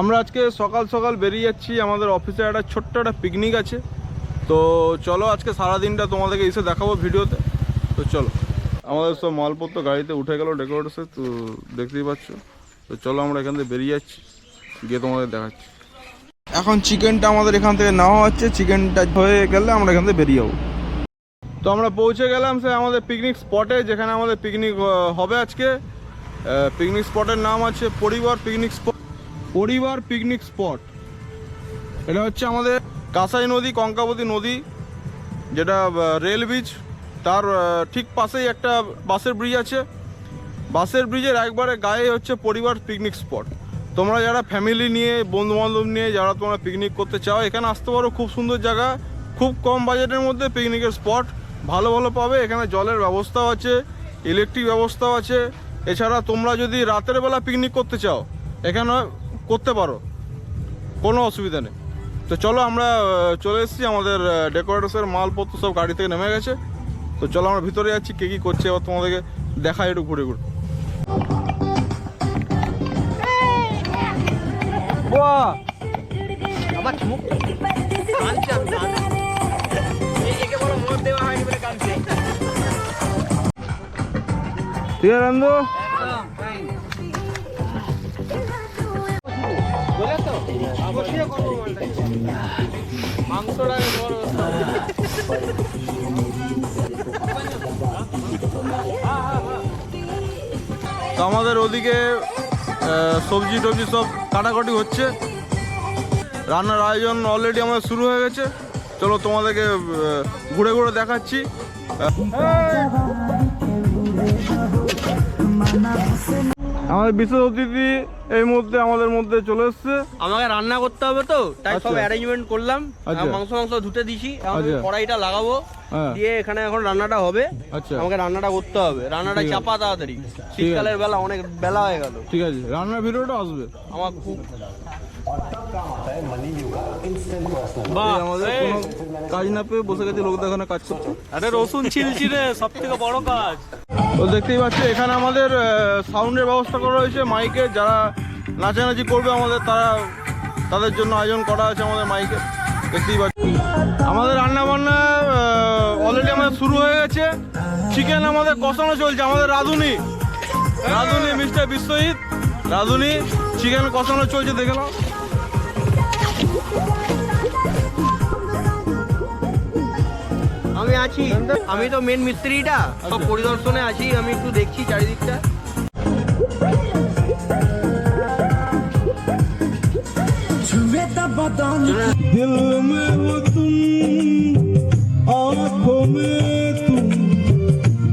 আমরা আজকে সকাল সকাল বেরিয়ে যাচ্ছি, আমাদের অফিসে একটা ছোট্ট একটা পিকনিক আছে। তো চলো আজকে সারাদিনটা তোমাদেরকে এসে দেখাবো ভিডিওতে। তো চলো, আমাদের সব মালপত্র গাড়িতে উঠে গেল ডেকোরেটসে, তো দেখতেই পাচ্ছ। তো চলো আমরা এখান থেকে বেরিয়ে যাচ্ছি, গিয়ে তোমাদের দেখাচ্ছি। এখন চিকেনটা আমাদের এখান থেকে নেওয়া হচ্ছে, চিকেনটা হয়ে গেলে আমরা এখান থেকে বেরিয়ে যাবো। তো আমরা পৌঁছে গেলাম সে আমাদের পিকনিক স্পটে, যেখানে আমাদের পিকনিক হবে আজকে। পিকনিক স্পটের নাম আছে পরিবার পিকনিক স্পট। পরিবার পিকনিক স্পট এটা হচ্ছে আমাদের কাঁসাই নদী, কঙ্কাবতী নদী, যেটা রেল ব্রিজ, তার ঠিক পাশেই একটা বাসের ব্রিজ আছে। বাসের ব্রিজের একবারে গায়ে হচ্ছে পরিবার পিকনিক স্পট। তোমরা যারা ফ্যামিলি নিয়ে, বন্ধুবান্ধব নিয়ে যারা তোমরা পিকনিক করতে চাও, এখানে আসতে পারো। খুব সুন্দর জায়গা, খুব কম বাজেটের মধ্যে পিকনিকের স্পট ভালো ভালো পাবে। এখানে জলের ব্যবস্থাও আছে, ইলেকট্রিক ব্যবস্থাও আছে। এছাড়া তোমরা যদি রাতের বেলা পিকনিক করতে চাও, এখানে করতে পারো, কোনো অসুবিধা নেই। তো চলো আমরা চলে এসেছি, আমাদের ডেকোরেটসের মালপত্র সব গাড়ি থেকে নেমে গেছে। তো চলো আমরা ভিতরে যাচ্ছি, কে কী করছে এবার তোমাদেরকে দেখাই একটু ঘুরে ঘুরে। ঠিক আছে রান্দু, তো আমাদের ওদিকে সবজি টবজি সব কাটাকাটি হচ্ছে, রান্নার আয়োজন অলরেডি আমাদের শুরু হয়ে গেছে। চলো তোমাদেরকে ঘুরে ঘুরে দেখাচ্ছি। আমাদের বিশেষ অতিথি এই মুহূর্তে আমাদের মধ্যে চলে এসছে। আমাকে রান্না করতে হবে, তো তাই সব অ্যারেঞ্জমেন্ট করলাম। মাংস ধুতে দিছি, কড়াইটা লাগাবো, দিয়ে এখানে এখন রান্নাটা হবে। আমাকে রান্নাটা করতে হবে, রান্নাটা চাপা তাড়াতাড়ি, শীতকালের বেলা অনেক বেলা হয়ে গেল। ঠিক আছে, রান্নার ভিডিওটা আসবে। আমার খুব আমাদের কোনো কাজ না পেয়ে বসে গেছে, লোকদের এখানে কাজ করছে। আরে রসুন ছিলছি রে, সব থেকে বড় কাজ। তো দেখতেই পাচ্ছি এখানে আমাদের সাউন্ডের ব্যবস্থা করা হয়েছে, মাইকে যারা নাচানাচি করবে আমাদের তাদের জন্য আয়োজন করা আছে আমাদের মাইকে। দেখতেই পাচ্ছি আমাদের রান্না বান্না অলরেডি আমাদের শুরু হয়ে গেছে। চিকেন আমাদের কষানো চলছে, আমাদের রাঁধুনি মিস্টার বিশ্বজিৎ, রাঁধুনি চিকেন কষানো চলছে, দেখে নাও। আমি আছি, আমি তো মেন মিস্ত্রিটা, সব পরিদর্শনে আছি, আমি একটু দেখছি চারিদিকটা। दिल में वो तुम, आँखों में तुम,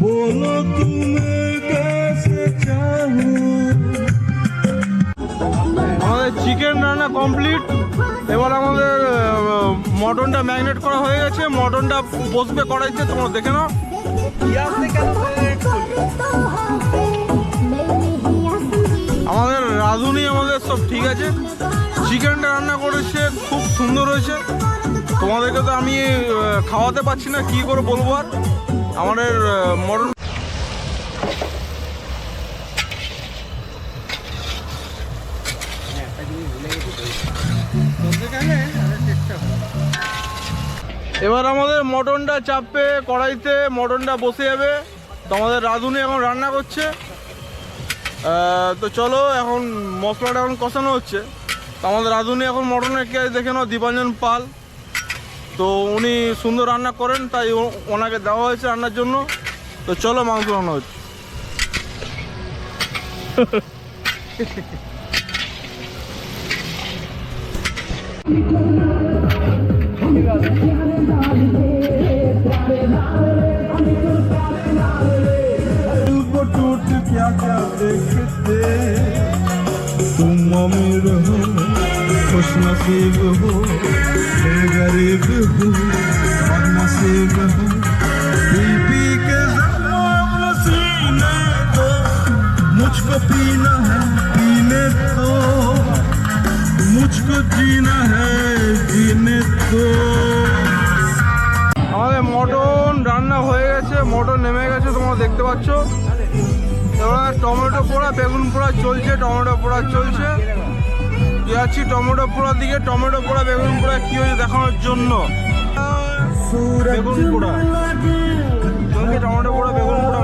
बोलो तुम्हें कैसे चाहूं। আমাদের চিকেন রান্না কমপ্লিট। এবার আমাদের মটনটা ম্যারিনেট করা হয়ে গেছে, মটনটা বসবে কড়াইতে, তোমরা দেখে নাও। আমাদের রাঁধুনি আমাদের সব ঠিক আছে, চিকেনটা রান্না করেছে, খুব সুন্দর হয়েছে। তোমাদেরকে তো আমি খাওয়াতে পারছি না, কি করে বলবো আর। আমাদের মটন এবার আমাদের মটনটা চাপবে কড়াইতে, মটনটা বসে যাবে। তো আমাদের রাঁধুনি এখন রান্না করছে। তো চলো, এখন মশলাটা এখন কষানো হচ্ছে। তো আমাদের রাঁধুনি এখন মটনের কে দেখে নাও, দীপাঞ্জন পাল। তো উনি সুন্দর রান্না করেন, তাই ওনাকে দেওয়া হয়েছে রান্নার জন্য। তো চলো মাংস রান্না হচ্ছে। टूट क्या क्या देखते, तुम अमीर हो, खुश नसीब हो, मैं गरीब हूँ और नसीब हूँ। पी पी के सीने दो, मुझको पीना है पीने दो, मुझको जीना है जीने दो। আমাদের মটন রান্না হয়ে গেছে, মটন নেমে গেছে, তোমরা দেখতে পাচ্ছ। এবার টমেটো পোড়া, বেগুন পোড়া চলছে, টমেটো পোড়া চলছে। যাচ্ছি টমেটো পোড়ার দিকে। টমেটো পোড়া বেগুন পোড়া কি হয়েছে দেখানোর জন্য। বেগুন পোড়া, টমেটো পোড়া, বেগুন পোড়া।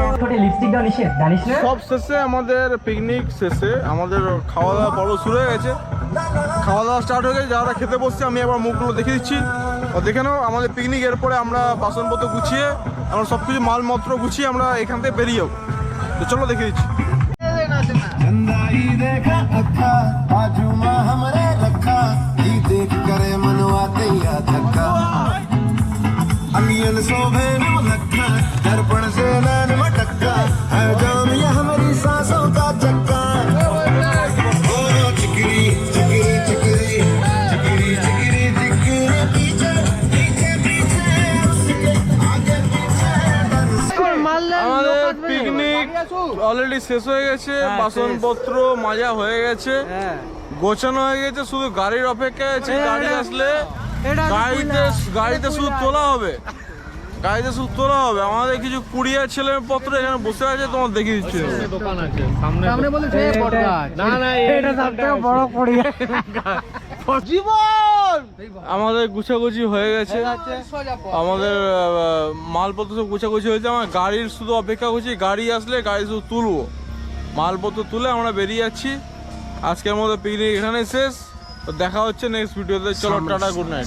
সব শেষে আমাদের পিকনিক শেষে আমাদের খাওয়া দাওয়া পর্ব শুরু হয়ে গেছে। খাওয়া দাওয়া স্টার্ট হয়ে গেছে, যারা খেতে বসছে আমি একবার মুখগুলো দেখে দিচ্ছি। দেখে নাও আমাদের পিকনিক। এরপরে আমরা বাসনপত্র গুছিয়ে আমরা সব কিছু মালপত্র গুছিয়ে আমরা এখান থেকে বেরিয়ে যাবো। তো চলো দেখে দিচ্ছি। আমাদের পিকনিক অলরেডি শেষ হয়ে গেছে, বাসনপত্র মাজা হয়ে গেছে, গোছানো হয়ে গেছে, শুধু গাড়ির অপেক্ষা আছে। গাড়ি আসলে গাড়িতে শুধু তোলা হবে, গাড়িতে শুধু তোলা হবে। আমাদের কিছু কুড়িয়া ছেলেপত্র এখানে বসে আছে, তোমার দেখিয়ে দিচ্ছি। দোকান আছে সামনে বলেছে না না এটা সবথেকে বড় কুড়িয়া জীবন। আমাদের গুছাগুছি হয়ে গেছে, আমাদের মালপত্র সব গুছাগুছি হয়েছে। আমার গাড়ির শুধু অপেক্ষা করছি, গাড়ি আসলে গাড়ি শুধু তুলবো, মালপত্র তুলে আমরা বেরিয়ে যাচ্ছি। আজকের মতো পিকনিক এখানে শেষ। তো দেখা হচ্ছে নেক্সট ভিডিওতে। চলো টাটা, গুড নাইট।